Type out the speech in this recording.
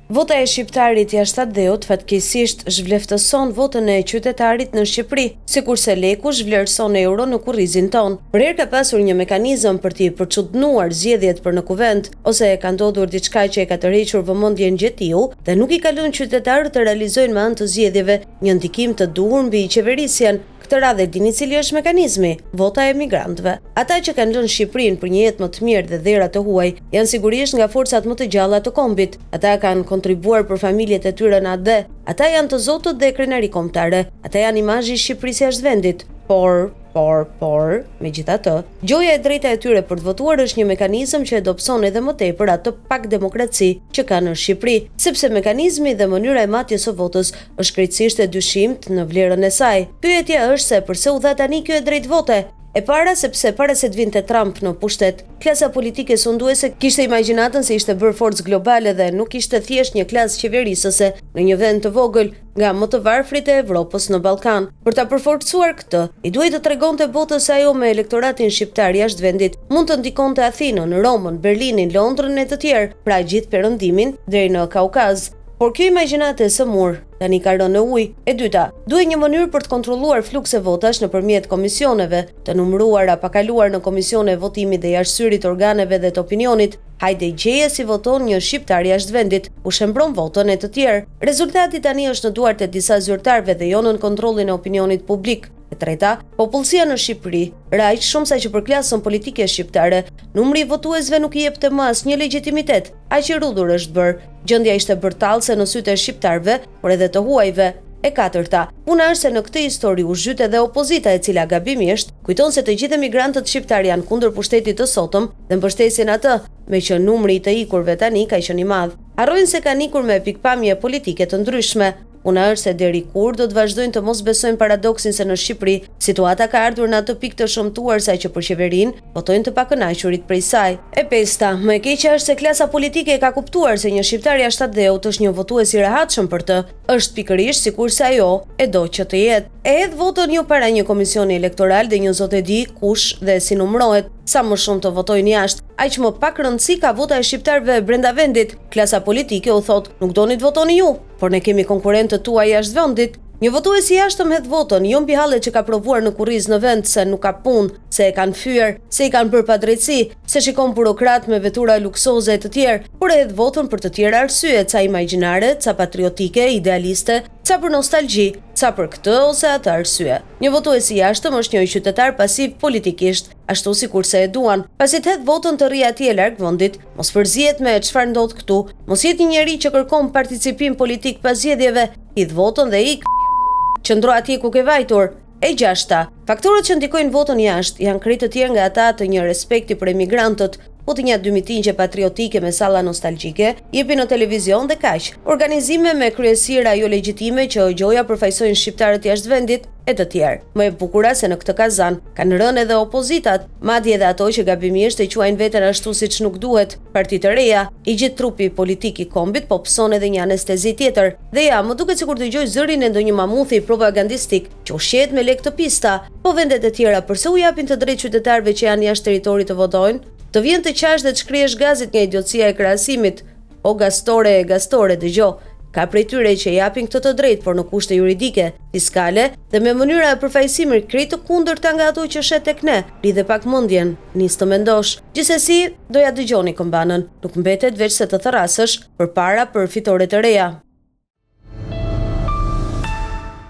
Vota e shqiptarit jashtë dheut fatkeqësisht zhvleftëson votën e qytetarit në Shqipëri, sikurse leku zhvlerëson euro në kurrizin ton. Për herë ka pasur një mekanizëm për t'i përçudnuar zgjedhjet për në kuvent, ose ka ndodhur diçka që e ka tërhequr vëmendjen gjetiu dhe nuk i ka lënë qytetarët të realizojnë me anë të zgjedhjeve një ndikim të duhur mbi qeverisjen. Këtë radhë dini cili është mekanizmi? Vota e migrantëve. Ata që kanë lënë Shqipërinë për një jetë më të mirë dhe dhera të huaj, janë sigurisht nga forcat më të gjalla të kombit. Ata kanë kontribuar për familjet e tyre në atë. Ata janë të zotët dhe krenari kombëtare. Ata janë imazhi i Shqipërisë jashtë vendit. Por, megjithatë, gjoja e drejta e tyre për të votuar është një mekanizëm që e dobëson edhe më tepër atë pak demokraci që ka në Shqipëri, sepse mekanizmi dhe mënyra e matjes së votës është krejtësisht e dyshimt në vlerën e saj. Pyetja është se pse u dha tani kjo e drejtë vote? E para sepse para se të vinte Trump në pushtet, klasa politike sunduese kishte imagjinatën se ishte bërë forcë globale dhe nuk ishte thjesht një klasë qeverisëse në një vend të vogël nga më të varfrit e Evropës në Ballkan. Për ta përforcuar këtë, i duhej të tregonte botës se ajo me elektoratin shqiptar jashtë vendit mund të ndikonte Athinën, Romën, Berlinin, Londrën e të tjerë, pra gjithë perëndimin deri në Kaukaz. Por kjo imagjinatë e sëmur tani ka rënë në ujë. E dyta, duhet një mënyrë për të kontrolluar flukse votash nëpërmjet komisioneve, të numëruara pa kaluar në komisione votimi dhe jashtësyrit organeve dhe të opinionit. Hajde gjeje si voton një shqiptar jashtë vendit, u shembron votën e të tjerë. Rezultati tani është në duart e disa zyrtarëve dhe jo nën kontrollin e opinionit publik. E treta, popullsia në Shqipëri, aq shumë sa që për klasën politike shqiptare, numri i votuesve nuk i jepte më asnjë legjitimitet. Aq i rrudhur është bërë. Gjendja ishte bërtallse në sytë e shqiptarëve, por edhe të huajve. E katërta, puna është se në këtë histori u zhyt edhe opozita e cila gabimisht kujton se të gjithë emigrantët shqiptar janë kundër pushtetit të sotëm dhe mbështesin atë, me që numri i të ikurve tani ka qenë i madh. Harrojnë se kanë ikur me pikpamje politike të ndryshme. Puna është se deri kur do të vazhdojnë të mos besojnë paradoksin se në Shqipëri situata ka ardhur në atë pikë të shëmtuar sa që për qeverinë votojnë të pakënaqurit prej saj. E pesta, më e keqja është se klasa politike e ka kuptuar se një shqiptar jashtë dheut është një votues i rehatshëm për të. Është pikërisht sikurse ajo e do që të jetë. E hedh votën jo para një komisioni elektoral dhe një zot e di kush dhe si numërohet. Sa më shumë të votojnë jashtë, aq më pak rëndësi ka vota e shqiptarëve brenda vendit. Klasa politike u thot, nuk doni të votoni ju, por ne kemi konkurrentët tuaj jashtë vendit. Një votues i jashtëm hedh votën, jo mbi hallet që ka provuar në kurriz në vend se nuk ka punë, se e kanë fyer, se i kanë bërë padrejtësi, se shikon burokrat me vetura luksoze e të tjerë, por e hedh votën për të tjera arsye, ca imagjinare, ca patriotike, idealiste, ca për nostalgji, ca për këtë ose atë arsye. Një votues i jashtëm është një qytetar pasiv politikisht, ashtu sikurse e duan. Pasi të hedh votën të rri atje larg vendit, mos përzihet me çfarë ndodh këtu, mos jetë një njerëz që kërkon participim politik pas zgjedhjeve, hidh votën dhe ik. Qëndro atje ku ke vajtur. E gjashta, faktorët që ndikojnë votën jashtë janë krejt të tjerë nga ata të një respekti për emigrantët, putinja dymitingje patriotike me salla nostalgjike, jepi në televizion dhe kaq. Organizime me kryesira jo legjitime që gjoja përfaqësojnë shqiptarët jashtë vendit e të tjerë. Më e bukura se në këtë kazan kanë rënë edhe opozitat, madje edhe ato që gabimisht e quajnë veten ashtu siç nuk duhet. Partitë të reja, i gjithë trupi politik i kombit po pson edhe një anestezi tjetër. Dhe ja, më duket sikur dëgjoj zërin e ndonjë mamuthi propagandistik që ushqehet me lekë të pista. Po vendet e tjera pse u japin të drejtë qytetarëve që janë jashtë territorit të votojnë? Të vjen të qash dhe të shkrihesh gazet nga idiotësia e krahasimit. O gastore, dëgjoj. Ka prej tyre që japin këtë të drejtë, por në kushte juridike, fiskale dhe me mënyra e përfaqësimit krejt të kundërta nga ato që shet tek ne. Lidhe pak mendjen, nis të mendosh. Gjithsesi, doja dëgjoni këmbanën. Nuk mbetet veç se të therrasësh përpara për fitore të reja.